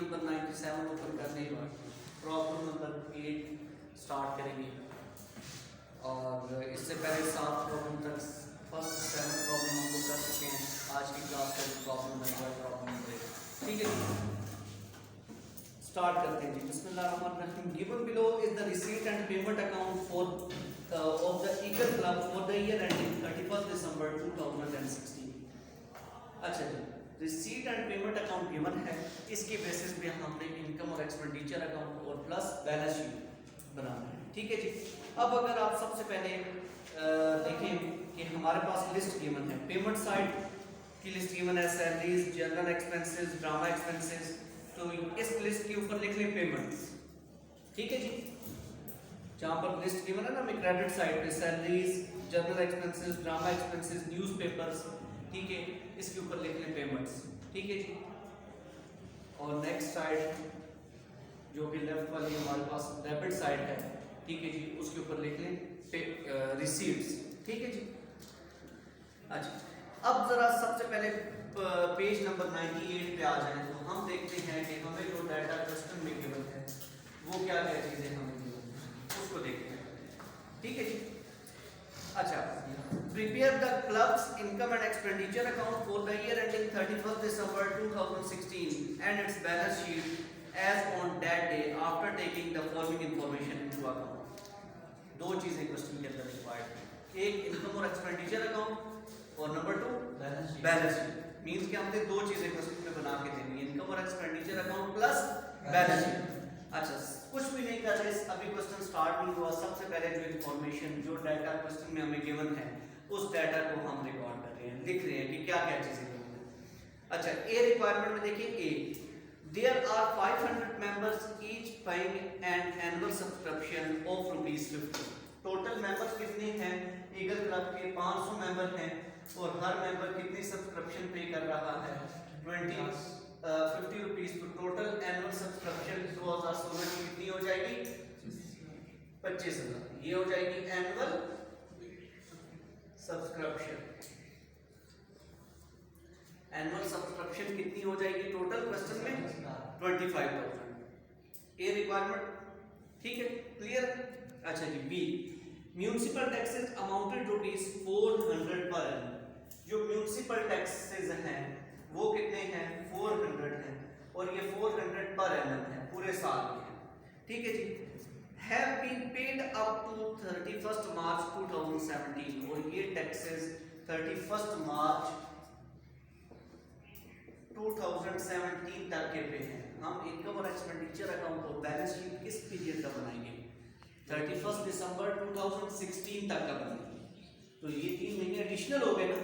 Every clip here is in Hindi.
नंबर 97 ओपन करने के बाद प्रॉब्लम नंबर 8 स्टार्ट करेंगे और इससे पहले 7 प्रॉब्लम तक फर्स्ट 7 प्रॉब्लम हम लोग कर चुके हैं। आज की क्लास का प्रॉब्लम नंबर 8 ठीक है स्टार्ट करते हैं जी। बिस्मिल्लाहिर्रहमानिर्रहीम। Given below is the receipt and payment account for of the Eagle Club for the year ending 31 December 2016। अच्छा जी, receipt and payment account given है, इसके बेसिस पे हमने इनकम और एक्सपेंडिचर अकाउंट और प्लस बैलेंस शीट बनाना है। ठीक है जी। अब अगर आप सबसे पहले देखें कि हमारे पास लिस्ट गिवन है, पेमेंट साइड की लिस्ट गिवन है, salaries, general expenses, drama expenses, तो इस लिस्ट के ऊपर लिख लें पेमेंट्स। ठीक है जी, जहां पर लिस्ट गिवन है ना, हमें क्रेडिट साइड पे salaries, general expenses, drama expenses, newspapers, ठीक है, इसके ऊपर लिख लें पेमेंट्स। ठीक है जी। और नेक्स्ट साइड जो कि लेफ्ट वाली हमारे पास डेबिट साइड है, ठीक है जी, उसके ऊपर लिख लें रिसीट्स। ठीक है जी। अच्छा, अब जरा सबसे पहले पेज नंबर 98 पे आ जाएं तो हम देखते हैं कि हमें जो डाटा क्वेश्चन में गिवन है वो क्या क्या चीजें हमें गिवन है, उसको देखते हैं। ठीक है जी। अच्छा, prepare the club's income and expenditure account for the year ending 31 December 2016 and its balance sheet as on that day after taking the following information into account. दो चीजें क्वेश्चन के अंदर रिक्वायर्ड है, एक इनकम और एक्सपेंडिचर अकाउंट और नंबर 2 बैलेंस शीट। मींस कि हमने दो चीजें क्वेश्चन में बना के देनी है, इनकम और expenditure account plus balance sheet. अच्छा, कुछ भी नहीं कर रहे, अभी क्वेश्चन स्टार्ट नहीं हुआ। सबसे पहले जो इंफॉर्मेशन, जो डाटा क्वेश्चन में हमें गिवन है, उस डाटा को हम रिकॉर्ड कर रहे हैं, लिख रहे हैं कि क्या क्या चीजें गिवन है। अच्छा, ए रिक्वायरमेंट में देखिए, A there are 500 members each paying an annual subscription of ₹50। Total members कितने हैं ईगल क्लब के? 500 मेंबर हैं और हर मेंबर कितनी सब्सक्रिप्शन पे कर रहा है? 50 रुपीस। तो टोटल एनुअल सब्सक्रिप्शन 2016 की कितनी हो जाएगी? 25,000। ये हो जाएगी एनुअल सब्सक्रिप्शन। एनुअल सब्सक्रिप्शन कितनी हो जाएगी टोटल क्वेश्चन में? 25,000। A requirement. ठीक है, क्लियर। अच्छा जी, B municipal taxes amounted ₹400 per annum. जो म्यूनिसिपल टैक्सेस हैं वो कितने हैं? 400 हैं और ये 400 पर एनम है, पूरे साल के हैं। ठीक है जी। Have been paid up to 31 March 2017 और ये टैक्सेस 31 मार्च 2017 तक के पे हैं। हम इनकम और एक्सपेंडिचर अकाउंट और बैलेंस शीट किस पीरियड का बनाएंगे? 31 दिसंबर 2016 तक का बनाएंगे। तो ये 3 महीने एडिशनल हो गए ना,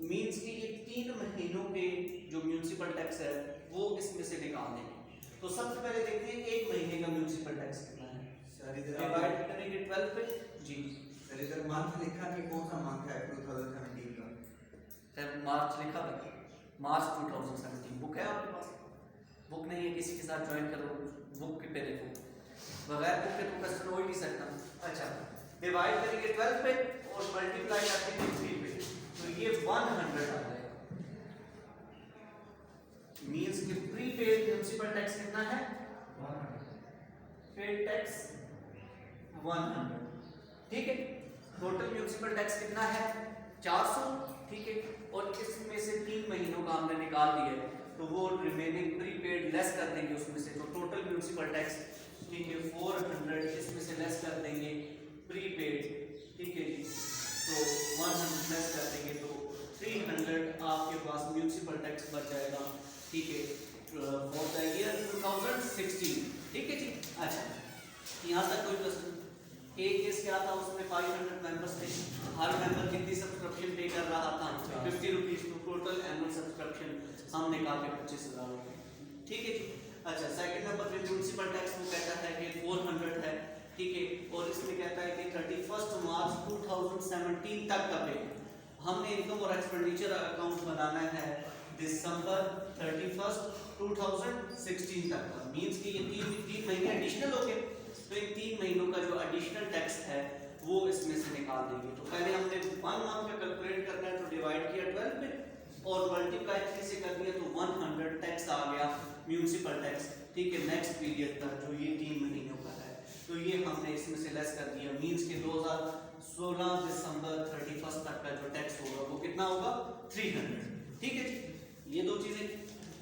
मींस कि ये 3 महीनों के जो म्यूनिसिपल टैक्स है वो इसमें से निकाल देंगे। तो सबसे पहले देखते हैं 1 महीने का म्यूनिसिपल टैक्स कितना है। सर इधर डिवाइड करेंगे 12 पे जी। सर इधर मंथ लिखा कि कौन सा मंथ है 2017 का? सर मार्च लिखा था, मार्च 2017। बुक है आपके पास? बुक नहीं है, किसी के साथ ज्वाइन करो, बुक पे देखो, बगैर बुक के तो क्वेश्चन हो ही नहीं सकता। अच्छा, डिवाइड करेंगे 12 पे और मल्टीप्लाई करेंगे 3 पे, तो ये 100 आ जाएगा। मींस कि प्रीपेड म्युनिसिपल टैक्स कितना है? 100। Paid tax 100। ठीक है। टोटल म्युनिसिपल टैक्स कितना है? 400। ठीक है, और इसमें से 3 महीनों का हमने निकाल दिया है, तो वो रिमेनिंग प्रीपेड लेस कर देंगे उसमें से। तो टोटल म्युनिसिपल टैक्स, ठीक है, 400 इसमें से लेस कर देंगे प्रीपेड। ठीक है जी, तो 100 लेस कर देंगे तो 300 आपके पास म्युनिसिपल टैक्स बच जाएगा। ठीक है, फॉर द ईयर 2016। ठीक है जी। अच्छा, यहाँ तक कोई प्रश्न? एक केस क्या था, उसमें 500 मेंबर्स थे, हर मेंबर कितनी सब्सक्रिप्शन पे कर रहा था? 50 रुपीज। तो टोटल एनुअल सब्सक्रिप्शन हम निकाल के 25,000 हो गए। ठीक है जी। अच्छा, सेकंड नंबर पे म्युनिसिपल टैक्स वो कहता है कि 400 है। ठीक है, और इसमें कहता है कि 31 मार्च 2017 तक का पे। हमने इनकम और एक्सपेंडिचर अकाउंट बनाना है दिसंबर 31 2016 तक का। मींस कि ये 3 महीने एडिशनल हो गए, तो इन 3 महीनों का जो एडिशनल टैक्स है वो इसमें से निकाल देंगे। तो पहले हमने 1 मंथ पे कैलकुलेट करना है, तो डिवाइड किया 12 पे और मल्टीप्लाई 3 से कर दिया, तो 100 टैक्स आ गया म्यूनिसिपल टैक्स, ठीक है, नेक्स्ट पीरियड का जो ये 3 महीनों का है, तो ये हमने इसमें से लेस कर दिया, मींस के 2016 दिसंबर 31 तक का जो टैक्स होगा वो कितना होगा 300, ठीक है जी। ये दो चीजें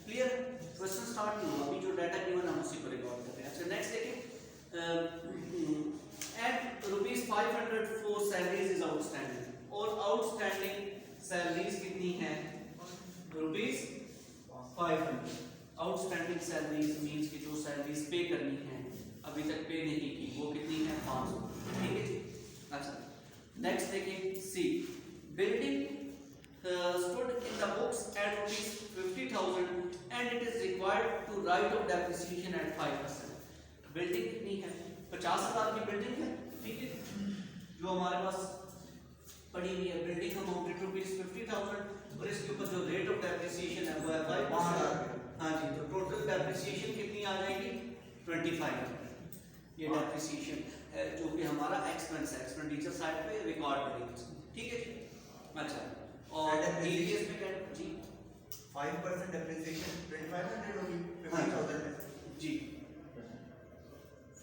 क्लियर है। क्वेश्चन स्टार्ट नहीं हुआ, अभी जो डाटा गिवन है उसी को रिकॉर्ड कर रहे हैं। अच्छा नेक्स्ट देखिए, at ₹500 for salaries is outstanding, और आउटस्टैंडिंग सैलरीज कितनी है ₹500। आउटस्टैंडिंग सैलरीज मींस कि जो सैलरीज पे करनी है अभी तक पे नहीं की वो कितनी है 500, ठीक है जी। अच्छा नेक्स्ट देखिए सी, building stood in the books at ₹50,000 and it is required to write off depreciation at 5%. Building कितनी है 50,000 की बिल्डिंग है, ठीक है, जो हमारे पास पड़ी हुई है, बिल्डिंग अमाउंटेड ₹50,000 और इसके ऊपर जो रेट ऑफ डेप्रिसिएशन है वो है 5%। हाँ जी, तो टोटल डेप्रिसिएशन कितनी आ जाएगी 25,000। ये डेप्रिसिएशन जो कि हमारा एक्सपेंस है, एक्सपेंडिचर साइड पे रिकॉर्ड करेंगे, ठीक है जी। अच्छा और डीटीएस में क्या जी 5% डेप्रिसिएशन 2500 होगी 50,000 में जी,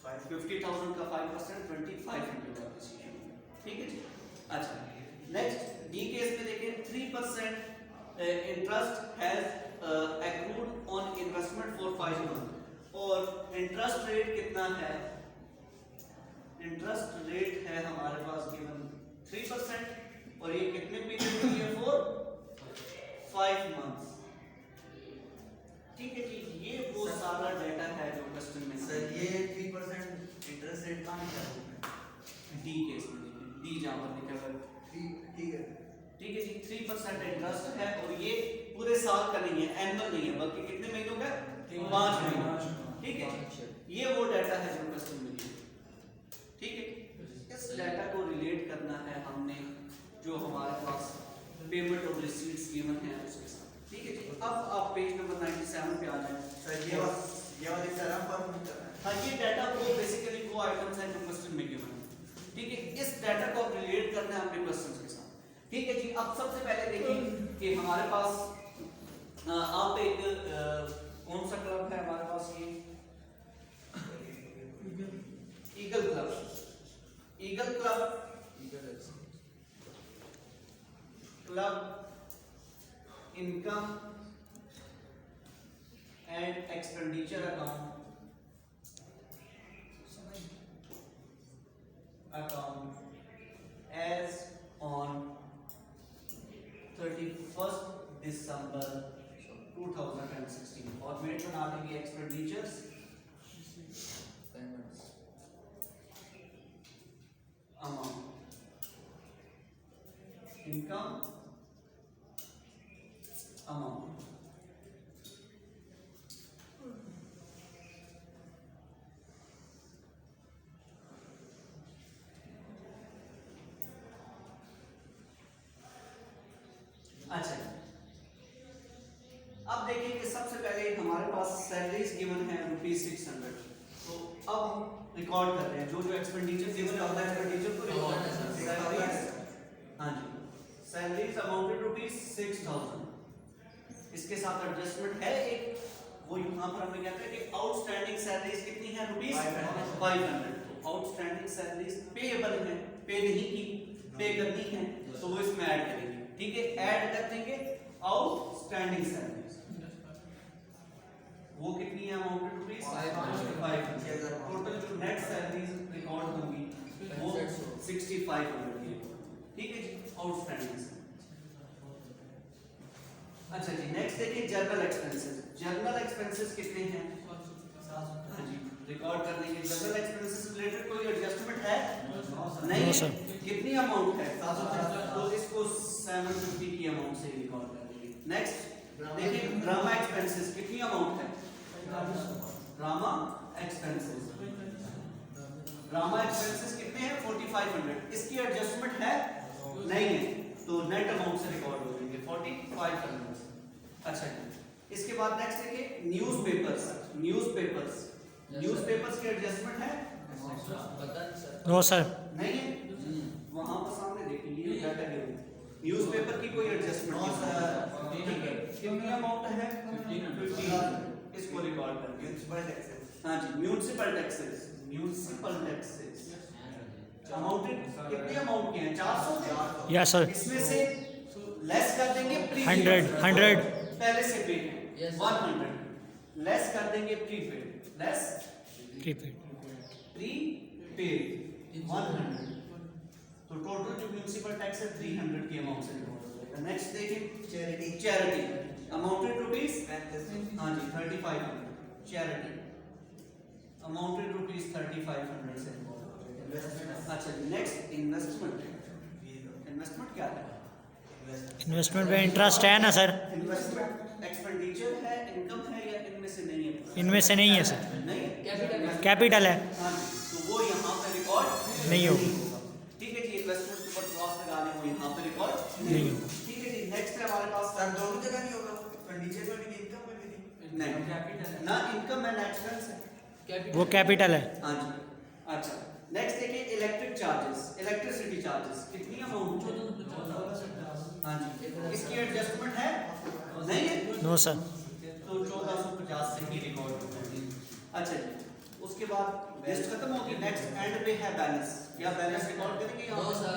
50,000 का 5% 2500 डेप्रिसिएशन, ठीक है जी। अच्छा नेक्स्ट डी केस में देखिए 3% interest has accrued on investment for 5 month, और इंटरेस्ट रेट कितना है, इंटरेस्ट रेट है हमारे पास गिवन 3%, और ये कितने पीरियड के लिए फॉर 5 मंथ्स, ठीक है जी। ये वो सारा डाटा है जो क्वेश्चन में सर ये 3% इंटरेस्ट रेट कहां लिखा है डी केस में देखिए, डी जहां पर लिखा हुआ है, ठीक है, ठीक है जी। 3% इंटरेस्ट है और ये पूरे साल का नहीं है, एनुअल नहीं है, बल्कि कितने महीनों का 5 महीनों, ठीक है। ये वो डाटा है जो क्वेश्चन में दिया, ठीक है। इस डाटा को रिलेट करना है हमने जो हमारे पास पेमेंट ऑफ रिसीट्स गिवन है उसके साथ, ठीक है जी। अब आप पेज नंबर 97 पे आ जाए। सर ये वाली तरह फॉर्म करना है। हाँ ये डाटा वो बेसिकली वो आइटम्स हैं जो क्वेश्चन में गिवन है, ठीक है। इस डाटा को आप रिलेट करना है अपने क्वेश्चंस के साथ, ठीक है जी। अब सबसे पहले देखिए कि हमारे पास आप एक कौन सा क्लब है हमारे पास, ये eagle club, eagle club income and expenditure account as on 31 December 2016, format बना देंगे एक्सपेंडिचर्स अमाउंट, इनकम अमाउंट, अच्छा। अब देखिए कि सबसे पहले हमारे पास सैलरीज गिवन है ₹600, तो अब हम रिकॉर्ड कर रहे हैं जो जो एक्सपेंडिचर गिवन है एक्सपेंडिचर को रिकॉर्ड करना है। हाँ जी, सैलरीज अमाउंटेड ₹6,000, इसके साथ एडजस्टमेंट है एक, वो यहाँ पर हमने क्या किया कि आउटस्टैंडिंग सैलरीज कितनी है ₹500, तो आउटस्टैंडिंग सैलरीज पेएबल है, पे नहीं की, पे करनी है, तो वो इसमें ऐड करेंगे, ठीक है। ऐड कर देंगे आउटस्टैंडिंग सैलरीज, वो कितनी है अमाउंटेड ₹500, टोटल जो नेट सैलरीज रिकॉर्ड होंगी वो 6500 की, ठीक है जी, आउटस्टैंडिंग। अच्छा जी नेक्स्ट देखिए जर्नल एक्सपेंसेस, जर्नल एक्सपेंसेस कितने हैं, हाँ जी रिकॉर्ड कर देंगे। जर्नल एक्सपेंसेस रिलेटेड कोई एडजस्टमेंट है नहीं है, कितनी अमाउंट है 750, तो इसको 750 की अमाउंट से रिकॉर्ड कर देंगे। नेक्स्ट देखिए ड्रामा एक्सपेंसेस कितनी अमाउंट है, ड्रामा एक्सपेंसेस, ड्रामा एक्सपेंसेस कितने हैं 4500, इसकी एडजस्टमेंट है नहीं है, तो नेट अमाउंट से रिकॉर्ड हो जाएंगे 4500। अच्छा इसके बाद नेक्स्ट देखिए न्यूज़पेपर्स, न्यूज़पेपर्स की एडजस्टमेंट है नो सर नहीं है, वहां पर सामने देखिए ये डाटा है, न्यूज़पेपर की कोई एडजस्टमेंट नहीं है, ठीक है। कितनी अमाउंट है 1500, इसको हाँ जी, म्यूनिसिपल टैक्सेस अमाउंटेड कितने अमाउंट के हैं? 400 के। Yes sir. इसमें से लेस कर देंगे 100 पहले से पे है। Yes, 100 लेस कर देंगे प्रीपेड, लेस प्रीपेड। प्रीपेड 100। तो टोटल जो म्युनिसिपल टैक्स है 300 के अमाउंट से रिकॉर्ड हो जाएगा। नेक्स्ट देखिए चैरिटी अमाउंटेड रुपीस, हाँ जी 3500। चैरिटी अमाउंटेड रुपीस 3500 से रिकॉर्ड हो जाएगा। अच्छा नेक्स्ट इन्वेस्टमेंट क्या है? इन्वेस्टमेंट पे इंटरेस्ट है ना सर? इन्वेस्टमेंट एक्सपेंडिचर है, इनकम है या इनमें से नहीं है? इनमें से नहीं है सर, नहीं है, कैपिटल है। हाँ जी, तो वो यहाँ पे रिकॉर्ड नहीं होगा। ठीक है जी, इन्वेस्टमेंट के ऊपर क्रॉस लगा लें, वो यहाँ पे रिकॉर्ड नहीं होगा। ठीक है जी। नेक्स्ट है हमारे पास सर दोनों जगह नहीं होगा, एक्सपेंडिचर में भी इनकम में भी नहीं। नहीं ना इनकम है ना एक्सपेंस है। वो कैपिटल है। हाँ जी। अच्छा नेक्स्ट देखिए इलेक्ट्रिक चार्जेस, इलेक्ट्रिसिटी चार्जेस कितनी अमाउंट? हाँ जी, इसकी एडजस्टमेंट है नहीं है? No sir. तो 1450 से ही रिकॉर्ड होगा। अच्छा जी, उसके बाद लिस्ट खत्म होगी। नेक्स्ट एंड पे है बैलेंस। क्या बैलेंस रिकॉर्ड करेंगे यहाँ? No sir.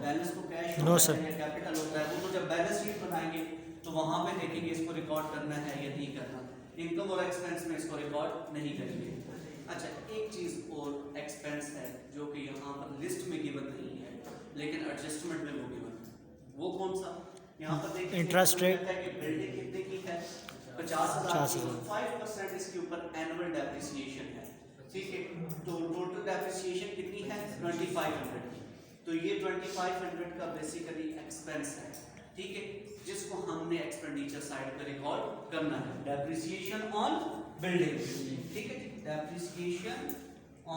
बैलेंस तो कैश नो सर। कैपिटल होता है, वो तो जब बैलेंस शीट बनाएंगे तो वहां पे देखेंगे इसको रिकॉर्ड करना है या नहीं करना। इनकम और एक्सपेंस में इसको रिकॉर्ड नहीं करेंगे। अच्छा एक चीज और एक्सपेंस है जो कि यहाँ पर लिस्ट में गिवन नहीं है लेकिन एडजस्टमेंट में वो गिवन है। वो कौन सा? यहाँ पर देखिए इंटरेस्ट रेट कि बिल्डिंग कितने की है? 50,000 की। 5% इसके ऊपर एनुअल डेप्रिसिएशन है। ठीक है, तो टोटल डेप्रिसिएशन कितनी है? 2500 की। तो ये 2500 का बेसिकली एक्सपेंस है। ठीक है, जिसको हमने एक्सपेंडिचर साइड पे रिकॉर्ड करना है। Depreciation on building. ठीक है जी, depreciation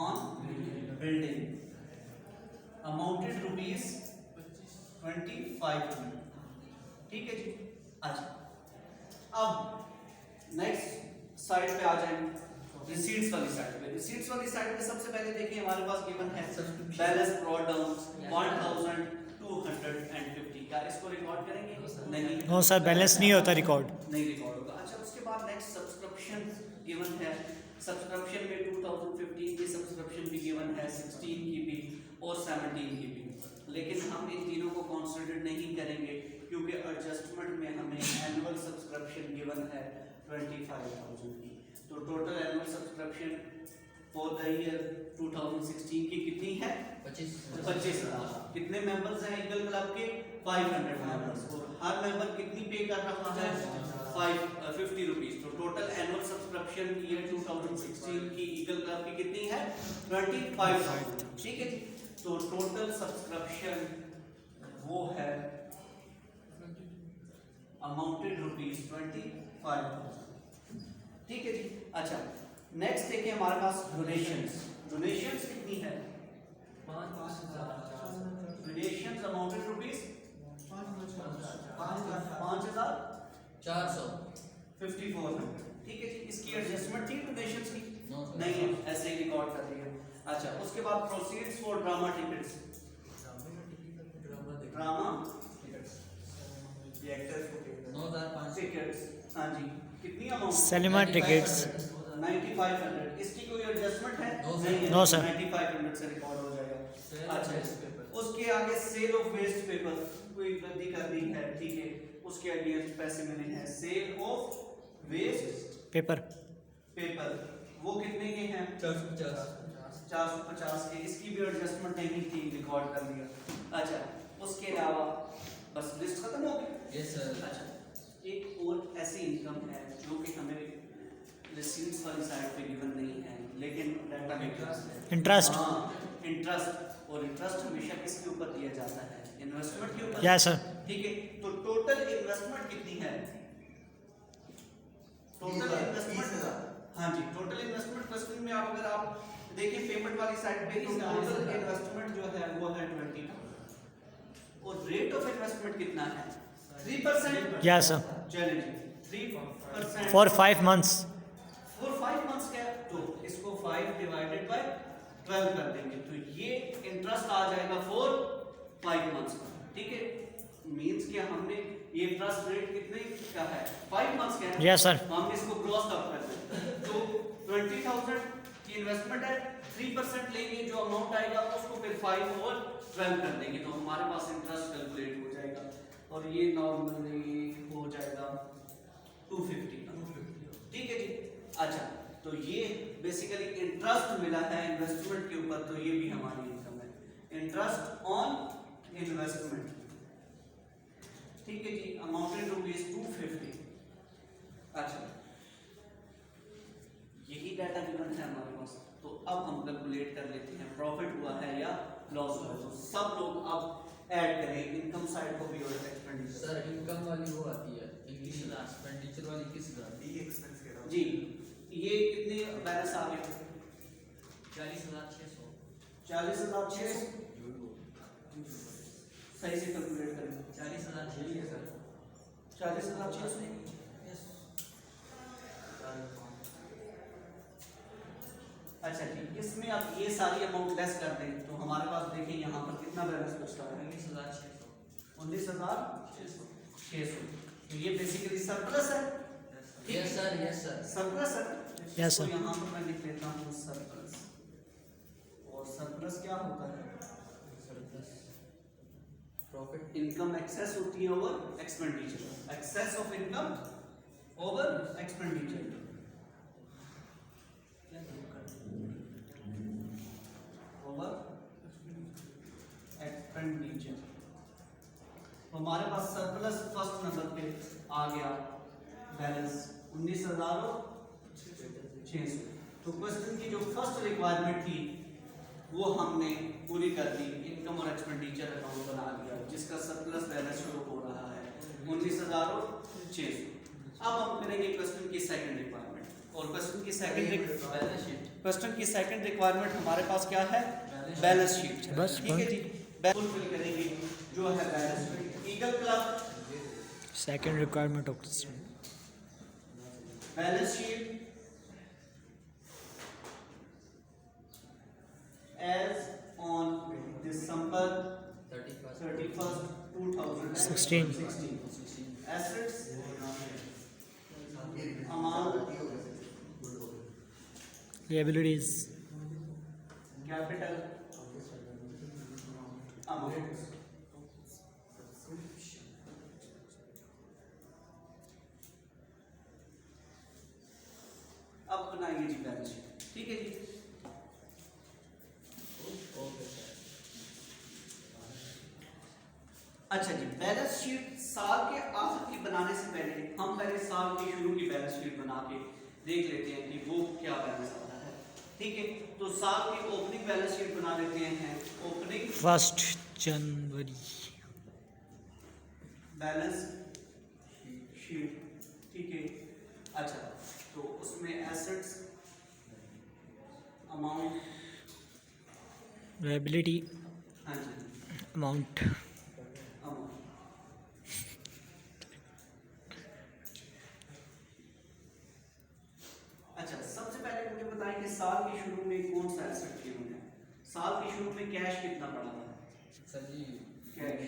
on building amounted rupees 2500। ठीक है जी। अच्छा अब नेक्स्ट साइड पे आ जाएंगे, रिसीट्स वाली साइड पे। रिसीट्स वाली साइड पे सबसे पहले देखिए हमारे पास गिवन है बैलेंस ब्रॉट डाउन 1250 का। इसको रिकॉर्ड करेंगे? नहीं। नो सर, बैलेंस नहीं होता रिकॉर्ड। नहीं रिकॉर्ड होगा। अच्छा उसके बाद नेक्स्ट सब्सक्रिप्शन गिवन है। सब्सक्रिप्शन में 2015 की सब्सक्रिप्शन भी गिवन है, 16 की भी और 17 की भी। लेकिन हम इन तीनों को कंसीडर नहीं करेंगे क्योंकि एडजस्टमेंट में हमें एनुअल सब्सक्रिप्शन गिवन है 25,000 की। तो total annual subscription for the year 2016 की कितनी है? 25,000। कितने मेंबर्स हैं ईगल क्लब के? 500 मेंबर्स। और हर मेंबर कितनी पे कर रहा है? 50 रुपीस। तो टोटल एनुअल सब्सक्रिप्शन ईयर 2016 की ईगल क्लब की कितनी है? 25,000। ठीक है जी। तो टोटल सब्सक्रिप्शन वो है अमाउंटेड रुपीस 25,000। ठीक है जी। अच्छा नेक्स्ट देखिए हमारे पास डोनेशंस। डोनेशंस कितनी है? 5,000। Donations amounted rupees 5,400। 5400। ठीक है जी। इसकी एडजस्टमेंट थी डोनेशंस की? नहीं है, ऐसे ही रिकॉर्ड कर दिया। अच्छा उसके बाद proceeds for drama tickets. Drama actors को टिकट्स, हाँ जी कितनी अमाउंट? Cinema tickets 9500। इसकी कोई एडजस्टमेंट है? नहीं है। No sir. 9500 से रिकॉर्ड हो जाएगा। अच्छा उसके आगे सेल ऑफ वेस्ट पेपर कोई वृद्धि करनी है। ठीक है, उसके अगेंस्ट पैसे मिले हैं। सेल ऑफ वेस्ट पेपर वो कितने के हैं? 450 के। इसकी भी एडजस्टमेंट नहीं थी, रिकॉर्ड कर लिया। अच्छा उसके अलावा बस लिस्ट खत्म हो गई। Yes sir. अच्छा एक और ऐसी इनकम है जो कि हमें रिसीट्स वाली साइड पे गिवन नहीं है लेकिन डाटा में इंटरेस्ट। हाँ इंटरेस्ट। और इंटरेस्ट हमेशा किसके ऊपर दिया जाता है? इन्वेस्टमेंट के ऊपर। Yes sir. ठीक है, तो टोटल इन्वेस्टमेंट कितनी है? टोटल इन्वेस्टमेंट, हाँ जी टोटल इन्वेस्टमेंट क्वेश्चन में आप अगर आप देखिए पेमेंट वाली साइड पे टोटल इन्वेस्टमेंट जो है वो है 20,000 और रेट ऑफ इन्वेस्टमेंट कितना है? 3%। Yes sir. चलिए 3% फॉर 5 मंथ्स। फॉर 5 मंथ्स क्या है? तो इसको 5 डिवाइडेड बाय 12 कर देंगे तो ये इंटरेस्ट आ जाएगा फॉर 5 मंथ्स का। ठीक है, मींस क्या हमने ये इंटरेस्ट रेट कितने का है? 5 मंथ्स का है। Yes sir. हम इसको क्रॉस आउट कर दें तो 20,000 कि इन्वेस्टमेंट है 3% लेंगे, जो अमाउंट आएगा उसको फिर 5/12 कर देंगे, तो हमारे पास इंटरेस्ट कैलकुलेट हो जाएगा और ये नॉर्मली हो जाएगा 250। ठीक है जी। अच्छा, तो ये बेसिकली इंटरेस्ट मिला है इन्वेस्टमेंट के ऊपर, तो ये भी हमारी इनकम है, इंटरेस्ट ऑन इन्वेस्टमेंट। ठीक है जी, अमाउंटेड रुपीज 250। अच्छा, यही डाटा गिवन है हमारे पास, तो अब हम कैलकुलेट कर लेते हैं प्रॉफिट हुआ है या लॉस हुआ है। तो सब लोग अब ऐड करें इनकम साइड को भी और एक्सपेंडिचर। सर इनकम वाली वो आती है इंग्लिश में, एक्सपेंडिचर वाली किस तरह? डी एक्सपेंस के जी, ये कितने बैलेंस आ गए? 40,600। 40,600। सही से कैलकुलेट करें। 40,600 सर। 40,600। अच्छा जी, इसमें आप ये सारी अमाउंट लेस कर दें तो हमारे पास देखिए यहाँ पर कितना बैलेंस बचता है? 19,600। 19,600। तो ये बेसिकली सरप्लस है। Yes sir, yes sir. Surplus है। Yes, तो sir. यहाँ पर मैं लिख लेता हूँ सरप्लस, और सरप्लस क्या होता है? Surplus profit. इनकम एक्सेस होती है over expenditure, excess of income over expenditure. Over expenditure, तो हमारे पास सरप्लस फर्स्ट नंबर पे आ गया बैलेंस 19,600। तो क्वेश्चन की जो फर्स्ट रिक्वायरमेंट थी वो हमने पूरी कर दी, इनकम और एक्सपेंडिचर अकाउंट बना लिया जिसका सरप्लस बैलेंस शो हो रहा है 19,600। अब हम करेंगे क्वेश्चन की सेकंड रिक्वायरमेंट, और क्वेश्चन की सेकंड बैलेंस शीट। क्वेश्चन की सेकंड रिक्वायरमेंट हमारे पास क्या है? Balance sheet. बस, ठीक है जी, फुलफिल करेंगे जो है balance sheet. Eagle club Second requirement of this. Balance sheet as on December 31st, 2016. Assets amount, Liabilities. capital amount. अब बनाइए जी बैलेंस शीट। ठीक है जी, ओके सर। अच्छा जी, बैलेंस शीट साल के आखिर की बनाने से पहले हम पहले साल के शुरू की बैलेंस शीट बना के देख लेते हैं कि वो क्या बैलेंस आता है। ठीक है, तो साल की ओपनिंग बैलेंस शीट बना लेते हैं। Opening 1st January. Balance sheet. ठीक है, अच्छा, तो उसमें एसेट्स अमाउंट, Liability हाँ जी, amount. अमाउंट। अच्छा, सबसे पहले मुझे बताएं कि साल के शुरू में कौन सा एसेट गिवन है? साल के शुरू में कैश कितना पड़ा था? सर जी कैश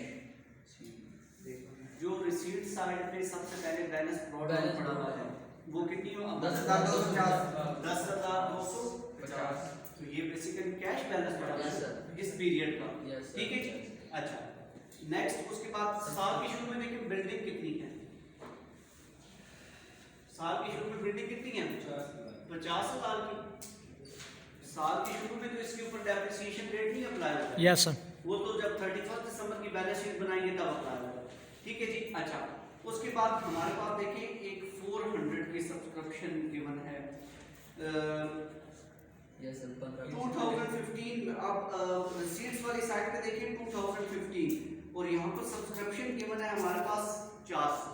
जो रिसीट साइड पे सबसे पहले बैलेंस ब्रॉड डाउन Balance पड़ा हुआ brought है down। वो कितनी हो? 10,250। 10,250। तो ये बेसिकली कैश बैलेंस पड़ा Yes, है sir. इस पीरियड का। Yes, sir. ठीक है जी। अच्छा, नेक्स्ट उसके बाद साल के शुरू में देखिए बिल्डिंग कितनी है? साल के शुरू में बिल्डिंग कितनी है? 50,000 की। साल के शुरू में तो इसके ऊपर डेप्रिसिएशन रेट नहीं अप्लाई होता, Yes, sir. वो तो जब 31 दिसंबर की बैलेंस शीट बनाएंगे तब अप्लाई होगा। ठीक है जी। अच्छा, उसके बाद हमारे पास देखिए एक 400 की सब्सक्रिप्शन गिवन है यस सर 2015। अब रिसीट्स वाली साइड पे देखिए 2015, और यहाँ पर सब्सक्रिप्शन गिवन है हमारे पास 400।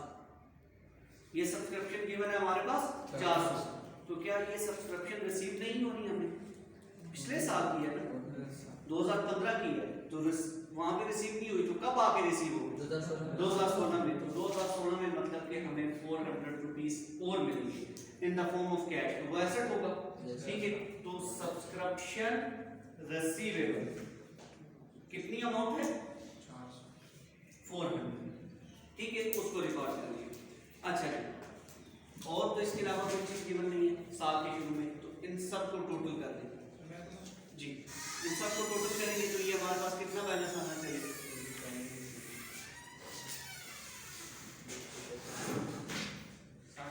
ये सब्सक्रिप्शन गिवन है हमारे पास 400। तो क्या ये सब्सक्रिप्शन रिसीव नहीं होनी हमें? पिछले साल की है ना, 2015 की है, तो वहां पे रिसीव नहीं हुई, तो कब आके रिसीव होगी? 2016 में। तो 2016 में मतलब कि हमें 400 रुपीज और मिलेंगे in the form of cash, तो वो एसेट होगा। Yes, sir. ठीक है, तो सब्सक्रिप्शन रिसीवेबल कितनी अमाउंट है? 400। ठीक है, उसको रिकॉर्ड कर लिया। अच्छा जी, और तो इसके अलावा कोई चीज गिवन नहीं है साल के शुरू में, तो इन सबको टोटल कर देंगे जी, इन सबको टोटल करेंगे तो ये हमारे पास कितना बैलेंस आना चाहिए?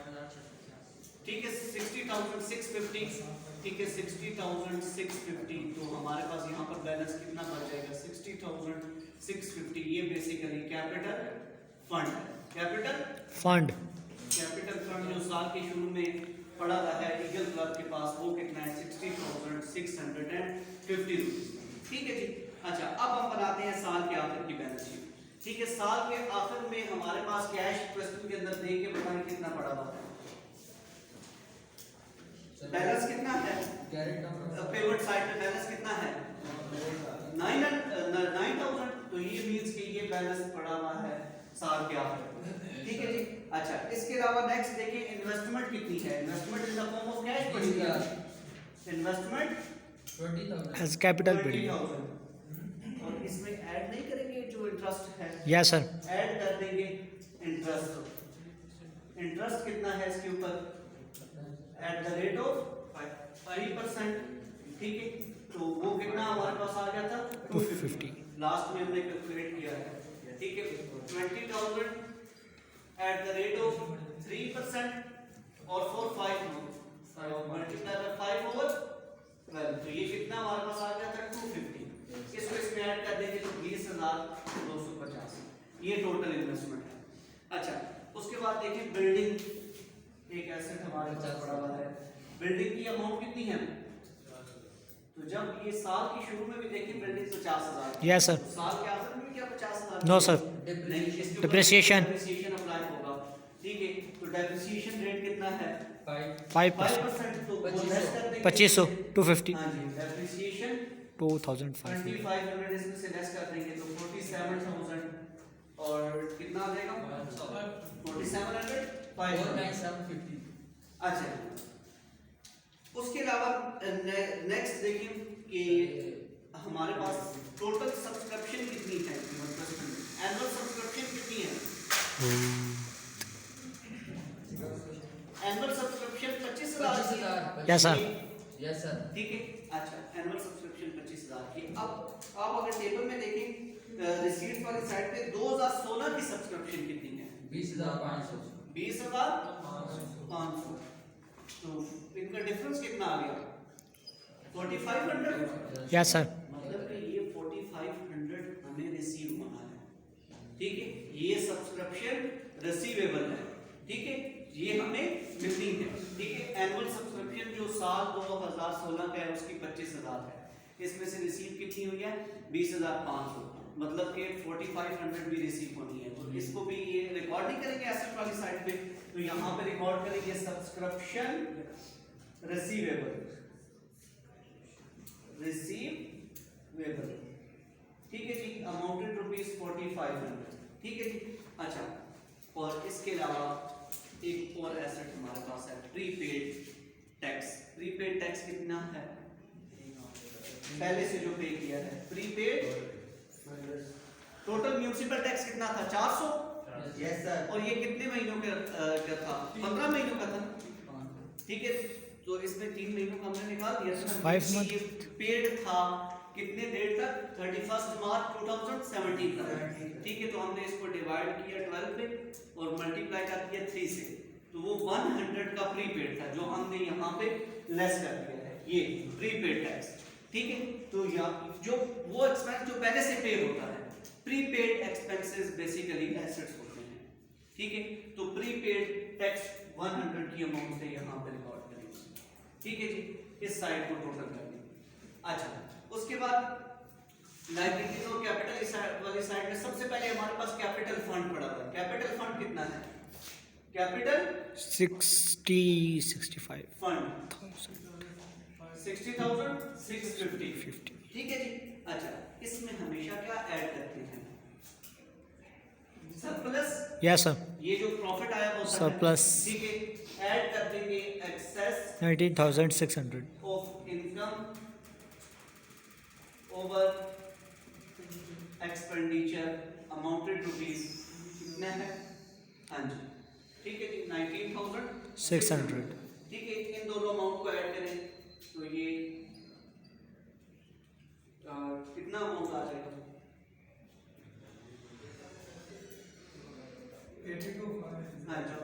60,650। ठीक है 60,650, ठीक है 60,650, तो हमारे पास यहाँ पर बैलेंस कितना बच जाएगा? 60,650। ये बेसिकली कैपिटल फंड है। फंड कैपिटल फंड जो साल के शुरू में पड़ा रहा है ईगल क्लब के पास, वो कितना है? 60,650 रुपीज। ठीक है जी। अच्छा, अब हम बनाते हैं साल के आखिर की बैलेंस शीट। ठीक है, साल के आखिर में हमारे पास कैश क्वेश्चन के अंदर दे के बताएं कितना पड़ा हुआ है, बैलेंस कितना है? पेमेंट साइड पे बैलेंस कितना है? 9,000। तो ये मींस कि ये बैलेंस पड़ा हुआ है साल के आखिर में। ठीक है जी। अच्छा, इसके अलावा नेक्स्ट देखिए इन्वेस्टमेंट कितनी है? Investment in the form of cash पड़ी है। इन्वेस्टमेंट 20,000। एज कैपिटल पड़ी 20,000। और इसमें ऐड नहीं करेंगे जो इंटरेस्ट है? Yes sir. ऐड कर देंगे इंटरेस्ट। इंटरेस्ट कितना है इसके ऊपर? At the rate of 5%। ठीक है, तो वो कितना हमारे पास आ गया था? 250। लास्ट में हमने कैलकुलेट किया है। ठीक है, 20,000 एट द रेट ऑफ 3% और 4 5 मल्टीप्लाई बाय 5 ओवर 12, तो ये कितना हमारे पास आ गया था? 250। इसको इसमें ऐड कर देंगे तो 20,250। ये टोटल इन्वेस्टमेंट है। अच्छा, उसके बाद देखिए बिल्डिंग एक एसेट हमारे पास पड़ा हुआ है। बिल्डिंग की अमाउंट कितनी है? तो जब ये साल के शुरू में भी देखिए बिल्डिंग 50,000। Yes sir. तो साल के आखिर में भी क्या 50,000? No sir. Depreciation Depreciation। Apply होगा। ठीक है, तो डेप्रिसिएशन रेट कितना है? 5%। 5%। तो वो लेस कर देंगे 2500 250 हाँ जी, डेप्रिसिएशन 2500 2500 इसमें से लेस कर देंगे तो 47,000 और कितना आ जाएगा? 4700 49,750। अच्छा, उसके अलावा नेक्स्ट देखिए कि हमारे पास टोटल सब्सक्रिप्शन कितनी है? एनुअल सब्सक्रिप्शन कितनी है? Annual subscription 25,000। Yes sir. Yes sir. ठीक है। अच्छा, एनुअल सब्सक्रिप्शन 25,000 की। अब आप अगर टेबल में देखें रिसीट वाली साइड पे 2016 की सब्सक्रिप्शन कितनी है? 20,500। 20,500। तो इनका डिफरेंस कितना आ गया? 4,500। Yes sir. मतलब कि ये 4,500 हमें रिसीव होना है। ठीक है, ये सब्सक्रिप्शन रिसीवेबल है। ठीक है, ये हमें मिलनी है। ठीक है, एनुअल सब्सक्रिप्शन जो साल 2016 का है उसकी 25,000 है। इसमें से रिसीव कितनी हुई है? 20,500। मतलब कि 4,500 भी रिसीव होनी है। तो इसको भी ये रिकॉर्ड नहीं करेंगे एसेट वाली साइड पे, तो यहाँ पे रिकॉर्ड करेंगे सब्सक्रिप्शन रिसीवेबल। ठीक है जी, अमाउंटेड ₹4,500। ठीक है जी। अच्छा, और इसके अलावा एक और एसेट हमारे पास है प्रीपेड टैक्स। प्रीपेड टैक्स कितना है? पहले से जो पे किया है प्रीपेड। टोटल म्युनिसिपल टैक्स कितना था? 400। Yes sir. और ये कितने महीनों का था? 15 महीनों का था। ठीक है, तो इसमें 3 महीनों का हमने निकाल दिया था। 5 month। ये पेड था कितने डेट तक? 31 मार्च 2017 तक। ठीक है, तो हमने इसको डिवाइड किया 12 पे और मल्टीप्लाई कर दिया 3 से, तो वो 100 का प्रीपेड था जो हमने यहाँ पे लेस कर दिया है, ये प्रीपेड टैक्स। ठीक है, तो यहाँ जो वो एक्सपेंस जो पहले से पे होता है, प्रीपेड एक्सपेंसेस बेसिकली एसेट्स होते हैं। ठीक है, तो प्रीपेड टैक्स 100 की अमाउंट से यहाँ पे रिकॉर्ड करेंगे। ठीक है जी, इस साइड को टोटल कर देंगे। अच्छा, उसके बाद लायबिलिटीज और कैपिटल वाली साइड में सबसे पहले हमारे पास कैपिटल फंड पड़ा हुआ है। कैपिटल फंड कितना है? Capital 65 fund 60,650। ठीक है जी। अच्छा, इसमें हमेशा क्या ऐड करते हैं? सरप्लस। Yes sir. ये जो प्रॉफिट आया वो Surplus। ठीक है, ऐड कर देंगे excess 19,600 of income over expenditure amounted rupees कितना है? हाँ जी, ठीक है जी, 19,600। $600। ठीक है, इन दोनों अमाउंट को ऐड करें तो हाँ जी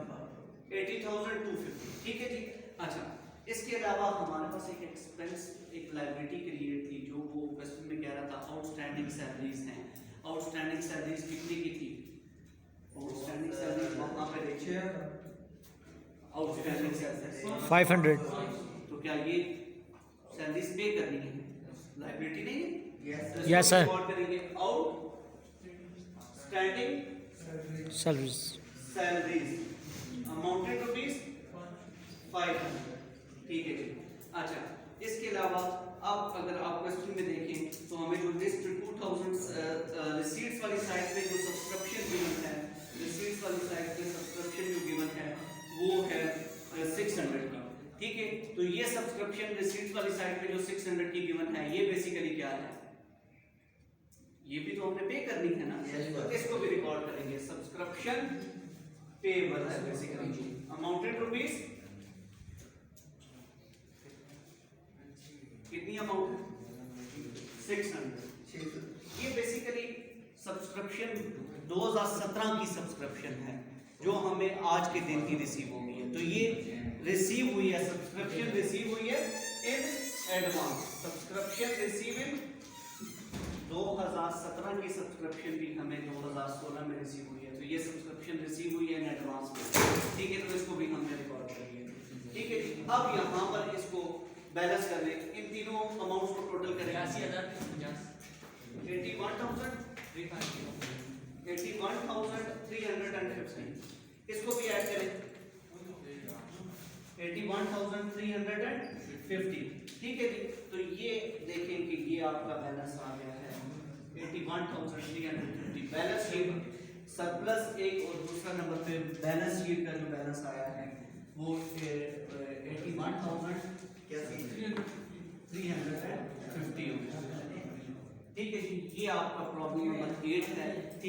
80,250 ठीक है जी। अच्छा इसके अलावा हमारे पास एक एक्सपेंस एक लायबिलिटी क्रिएट थी जो वो क्वेश्चन में कह रहा था आउटस्टैंडिंग सैलरीज हैं। आउटस्टैंडिंग सैलरीज कितनी की थी? आउटस्टैंडिंग सैलरीज वहां पे देखिए आउटस्टैंडिंग सैलरीज 500. तो क्या ये सैलरीज पे करनी है? लायबिलिटी नहीं है? Yes, तो sir. इसको Yes, sir. रिकॉर्ड करेंगे outstanding Salaries. Salaries amounted rupees 500 ठीक है जी। अच्छा इसके अलावा अब अगर आप क्वेश्चन में देखें तो हमें जो लिस्ट 2000 रिसीट्स वाली साइड पे जो सब्सक्रिप्शन गिवन है, रिसीट्स वाली साइड पे सब्सक्रिप्शन जो गिवन है वो है 600 की ठीक है। तो ये सब्सक्रिप्शन रिसीट्स वाली साइड पे जो 600 की गिवन है ये बेसिकली क्या है? ये भी तो हमने पे करनी है ना, तो इसको भी रिकॉर्ड करेंगे सब्सक्रिप्शन पेबल है बेसिकली अमाउंटेड रुपीज कितनी अमाउंट 600 ये बेसिकली सब्सक्रिप्शन 2017 की सब्सक्रिप्शन है जो हमें आज के दिन की रिसीव हो गई है। तो ये रिसीव हुई है सब्सक्रिप्शन रिसीव हुई है in advance subscription receive in 2017 की सब्सक्रिप्शन भी हमें 2016 में रिसीव हुई है। तो ये सब्सक्रिप्शन रिसीव हुई है इन एडवांस में ठीक है। तो इसको भी हमने रिकॉर्ड कर लिया ठीक है जी। अब यहाँ पर इसको बैलेंस कर लें इन तीनों अमाउंट्स को टोटल करें 81,350 इसको भी ऐड करें 81,350 ठीक है जी। तो ये देखें कि ये आपका बैलेंस आ गया है 81,350 बैलेंस शीट सरप्लस एक और दूसरा नंबर पे बैलेंस शीट का जो बैलेंस आया है वो 81,350 ठीक है जी। ये आपका प्रॉब्लम नंबर 8 है।